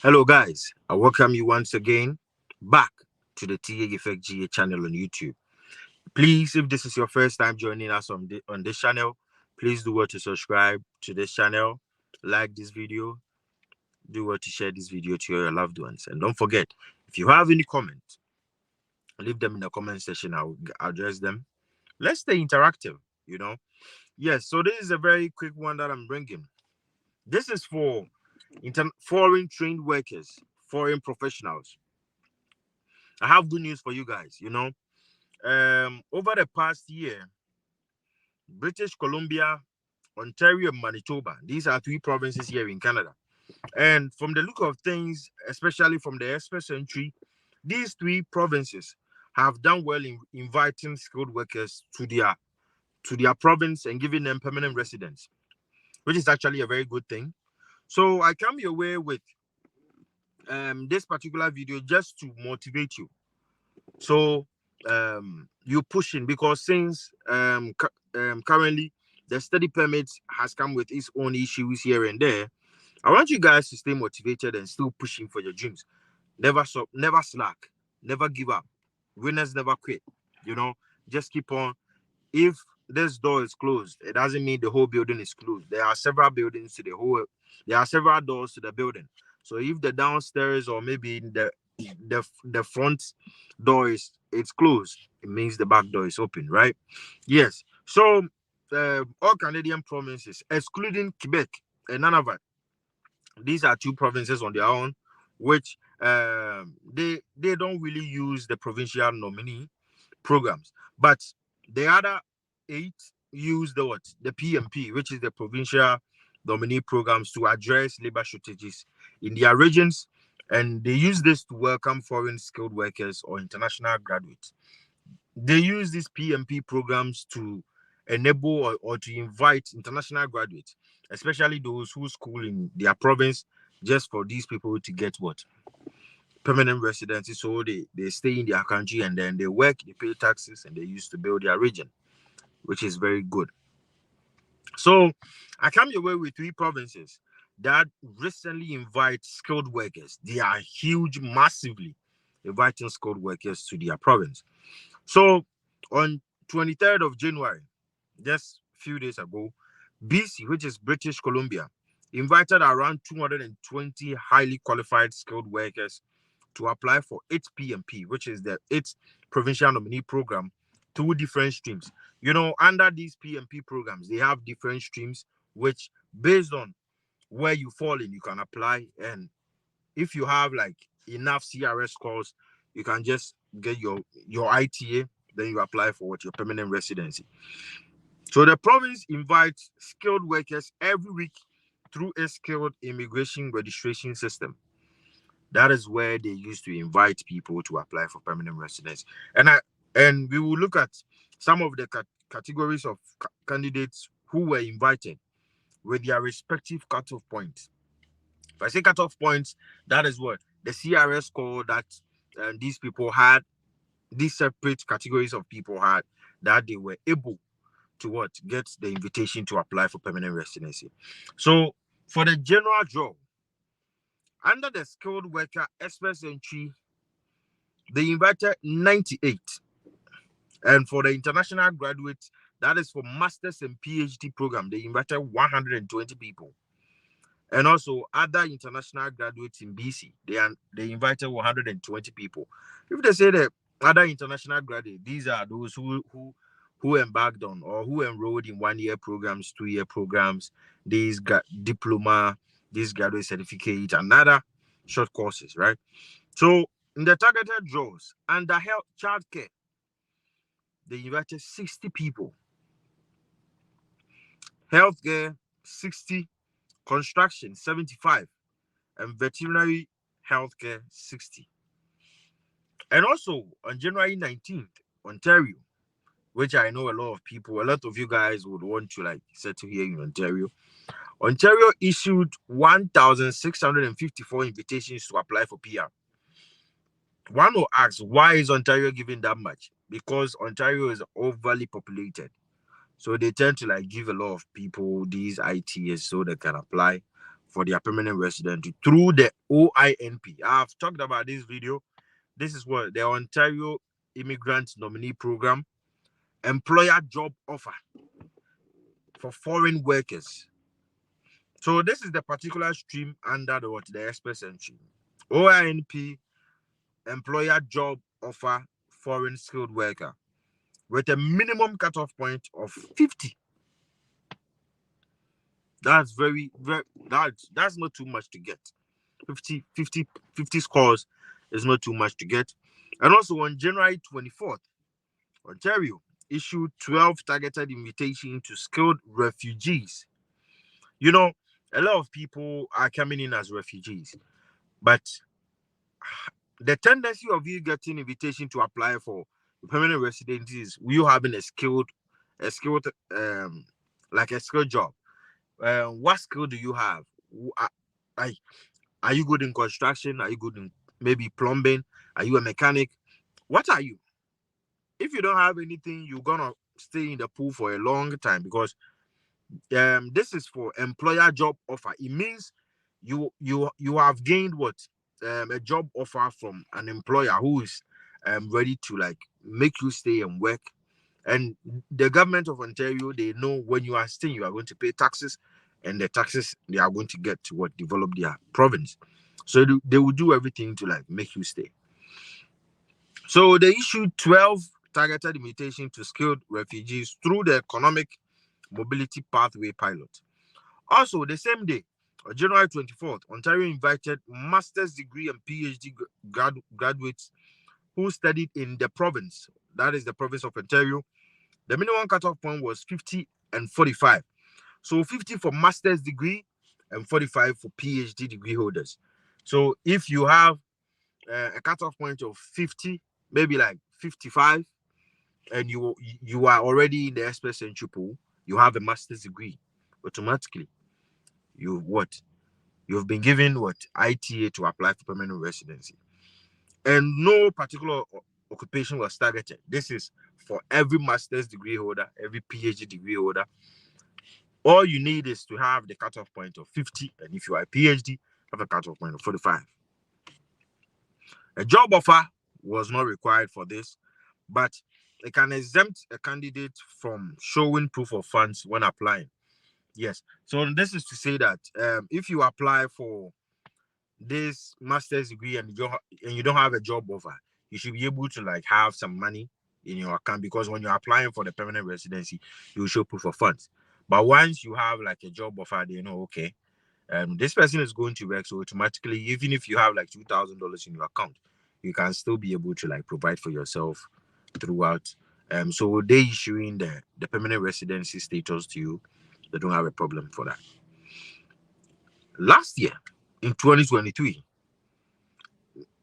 Hello, guys. I welcome you once again back to the TA Effect GA channel on YouTube. Please, if this is your first time joining us on this channel, please do what to subscribe to this channel, like this video, do what to share this video to your loved ones. And don't forget, if you have any comments, leave them in the comment section. I'll address them. Let's stay interactive, you know. Yes, so this is a very quick one that I'm bringing. This is for foreign trained workers, foreign professionals. I have good news for you guys. Over the past year, British Columbia, Ontario, and Manitoba, these are three provinces here in Canada. And from the look of things, especially from the expert century, these three provinces have done well in inviting skilled workers to their province and giving them permanent residence, which is actually a very good thing. So I come your way with this particular video just to motivate you. So you pushing because since currently the study permit has come with its own issues here and there. I want you guys to stay motivated and still pushing for your dreams. Never stop, never slack, never give up. Winners never quit. You know, just keep on. If this door is closed, it doesn't mean the whole building is closed. There are several buildings to the whole. There are several doors to the building. So if the downstairs or maybe the front door is it's closed, it means the back door is open, right? Yes. So all Canadian provinces, excluding Quebec and Nunavut, these are two provinces on their own, which they don't really use the provincial nominee programs, but the other eight use the PMP, which is the provincial nominee programs to address labor shortages in their regions, and they use this to welcome foreign skilled workers or international graduates. They use these PMP programs to enable or to invite international graduates, especially those who school in their province, just for these people to get what permanent residency. So they stay in their country and then they work, they pay taxes, and they used to build their region, which is very good. So I come your way with three provinces that recently invite skilled workers. They are huge, massively inviting skilled workers to their province. So on 23rd of January, just a few days ago, BC, which is British Columbia, invited around 220 highly qualified skilled workers to apply for its PMP, which is its provincial nominee program, through different streams. Under these PMP programs, they have different streams, which based on where you fall in, you can apply. And if you have like enough CRS scores, you can just get your ITA, then you apply for your permanent residency. So the province invites skilled workers every week through a skilled immigration registration system. That is where they used to invite people to apply for permanent residence. And we will look at some of the categories of candidates who were invited with their respective cutoff points. If I say cutoff points, that is what the CRS score that these people had, these separate categories of people had, that they were able to get the invitation to apply for permanent residency. So for the general draw, under the skilled worker express entry, they invited 98. And for the international graduates, that is for masters and PhD program, they invited 120 people. And also other international graduates in BC, they invited 120 people. If they say that other international graduates, these are those who embarked on or who enrolled in 1-year programs, 2-year programs, these diploma, these graduate certificate, and other short courses, right? So in the targeted draws under health childcare, they invited 60 people. Healthcare 60, construction 75, and veterinary healthcare 60. And also on January 19th, Ontario, which I know a lot of you guys would want to settle here in Ontario. Ontario issued 1,654 invitations to apply for PR. One will ask, why is Ontario giving that much? Because Ontario is overly populated. So they tend to give a lot of people these ITs so they can apply for their permanent resident through the OINP. I've talked about this video. This is what the Ontario Immigrant Nominee Program, employer job offer for foreign workers. So this is the particular stream under the express entry. OINP, employer job offer foreign skilled worker, with a minimum cutoff point of 50. That's that's not too much to get. 50 scores is not too much to get. And also on January 24th, Ontario issued 12 targeted invitations to skilled refugees. You know, a lot of people are coming in as refugees, but the tendency of you getting invitation to apply for permanent residency is you having a skilled like a skilled job. What skill do you have? Are you good in construction? Are you good in maybe plumbing? Are you a mechanic? What are you? If you don't have anything, you're gonna stay in the pool for a long time, because this is for employer job offer. It means you have gained what, a job offer from an employer who is ready to like make you stay and work. And the government of Ontario, they know when you are staying, you are going to pay taxes, and the taxes they are going to get to what develop their province. So they will do everything to like make you stay. So they issued 12 targeted invitations to skilled refugees through the Economic Mobility Pathway Pilot. Also, the same day, on January 24th, Ontario invited master's degree and PhD graduates who studied in the province. That is the province of Ontario. The minimum cutoff point was 50 and 45. So 50 for master's degree and 45 for PhD degree holders. So if you have a cutoff point of 50, maybe like 55, and you are already in the express entry pool, you have a master's degree, automatically you've been given ITA to apply for permanent residency. And no particular occupation was targeted. This is for every master's degree holder, every PhD degree holder. All you need is to have the cutoff point of 50, and if you are a PhD, have a cutoff point of 45. A job offer was not required for this, but it can exempt a candidate from showing proof of funds when applying. Yes. So this is to say that if you apply for this master's degree and you don't have a job offer, you should be able to like have some money in your account, because when you're applying for the permanent residency, you show proof of funds. But once you have like a job offer, they know, okay, this person is going to work, so automatically, even if you have like $2,000 in your account, you can still be able to like provide for yourself throughout. So they issuing the permanent residency status to you. They don't have a problem for that. Last year, in 2023,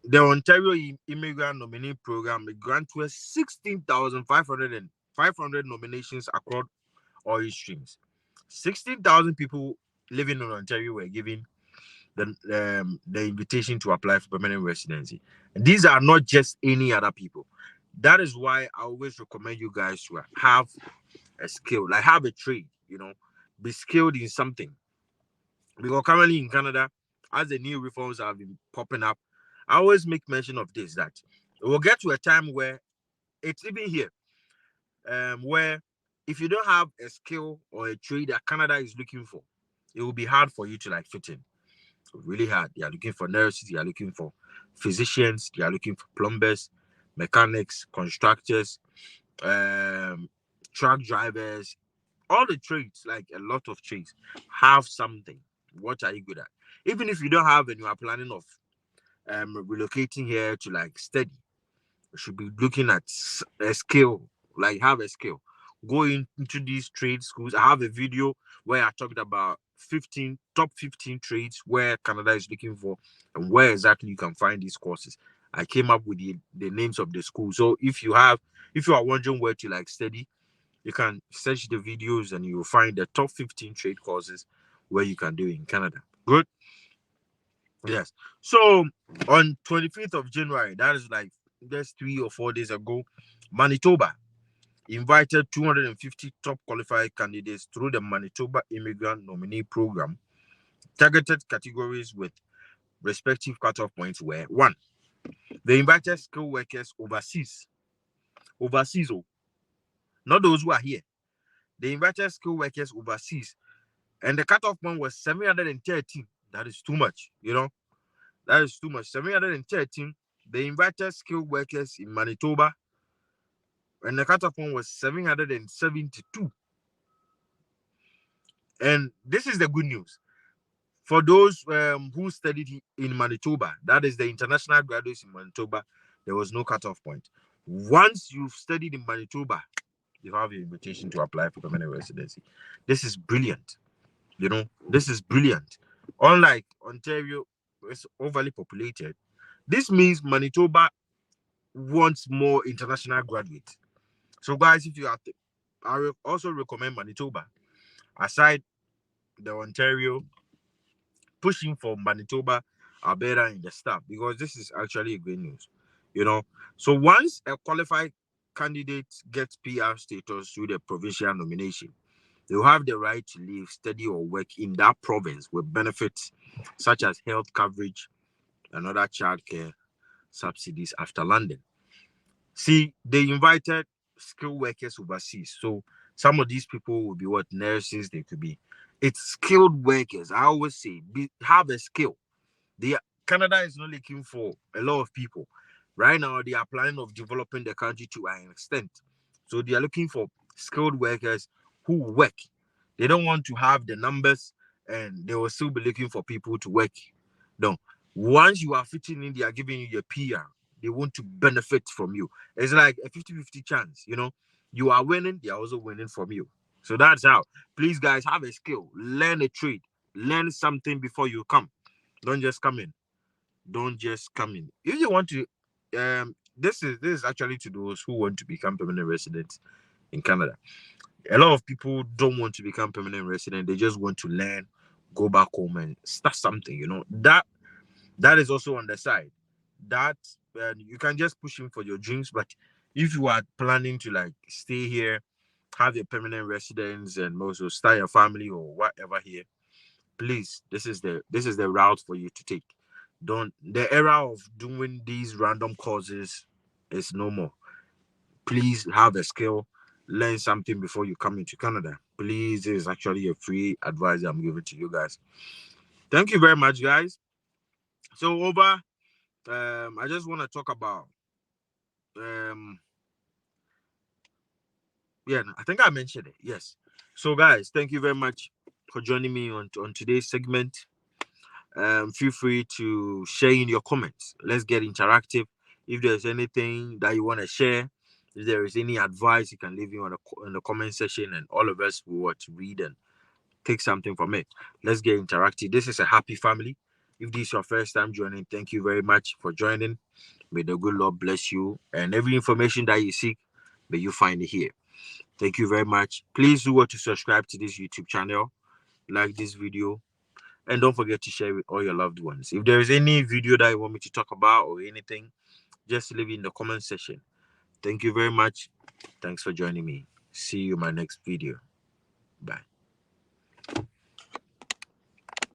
the Ontario Immigrant Nominee Program granted 16,500 nominations across all streams. 16,000 people living in Ontario were given the invitation to apply for permanent residency. And these are not just any other people. That is why I always recommend you guys to have a skill, like have a trade, be skilled in something. Because currently in Canada, as the new reforms have been popping up, I always make mention of this, that it will get to a time where it's even here, where if you don't have a skill or a trade that Canada is looking for, it will be hard for you to like fit in. Really hard. They are looking for nurses, they are looking for physicians, they are looking for plumbers, mechanics, constructors, truck drivers, all the trades, like a lot of trades, have something. What are you good at? Even if you don't have and you are planning of relocating here to like study, you should be looking at a skill, like have a skill. Go into these trade schools. I have a video where I talked about top 15 trades where Canada is looking for and where exactly you can find these courses. I came up with the names of the school. So if you are wondering where to like study, you can search the videos and you will find the top 15 trade courses where you can do in Canada. Good. Yes. So on 25th of January, that is like just 3 or 4 days ago, Manitoba invited 250 top qualified candidates through the Manitoba Immigrant Nominee Program Targeted categories with respective cutoff points were: 1. They invited skilled workers overseas. Overseas, oh, not those who are here. They invited skilled workers overseas. And the cutoff point was 713. That is too much, That is too much. 713. They invited skilled workers in Manitoba. And the cutoff point was 772. And this is the good news. For those who studied in Manitoba, that is the international graduates in Manitoba, there was no cutoff point. Once you've studied in Manitoba, you have your invitation to apply for permanent residency. This is brilliant. This is brilliant. Unlike Ontario, it's overly populated. This means Manitoba wants more international graduates. So, guys, if you have to, I will also recommend Manitoba. Aside the Ontario, pushing for Manitoba, Alberta in the staff, because this is actually great news. So once a qualified candidate gets PR status through the provincial nomination, they will have the right to live, study, or work in that province with benefits such as health coverage and other childcare subsidies after landing. See, they invited skilled workers overseas. So some of these people will be what? Nurses, they could be. It's skilled workers. I always say, have a skill. Canada is not looking for a lot of people. Right now, they are planning of developing the country to an extent. So they are looking for skilled workers who work. They don't want to have the numbers and they will still be looking for people to work. No. Once you are fitting in, they are giving you your PR. They want to benefit from you. It's like a 50-50 chance, You are winning, they are also winning from you. So that's how. Please, guys, have a skill. Learn a trade. Learn something before you come. Don't just come in. Don't just come in. If you want to, this is actually to those who want to become permanent residents in Canada. A lot of people don't want to become permanent resident. They just want to learn, go back home and start something. That is also on the side. That you can just push in for your dreams. But if you are planning to like stay here, have your permanent residence, and also start your family or whatever here, please, this is the route for you to take. The era of doing these random courses is no more. Please have a skill, learn something before you come into Canada. Please, this is actually a free advice I'm giving to you guys. Thank you very much, guys. So I just want to talk about I think I mentioned it. Yes. So guys, thank you very much for joining me on today's segment. Feel free to share in your comments. Let's get interactive. If there's anything that you want to share, if there is any advice, you can leave it in the comment section, and all of us will read and take something from it. Let's get interactive. This is a happy family. If this is your first time joining, thank you very much for joining. May the good Lord bless you, and every information that you seek, may you find it here. Thank you very much. Please do to subscribe to this YouTube channel, like this video, and don't forget to share with all your loved ones. If there is any video that you want me to talk about or anything, just leave it in the comment section. Thank you very much. Thanks for joining me. See you in my next video. Bye.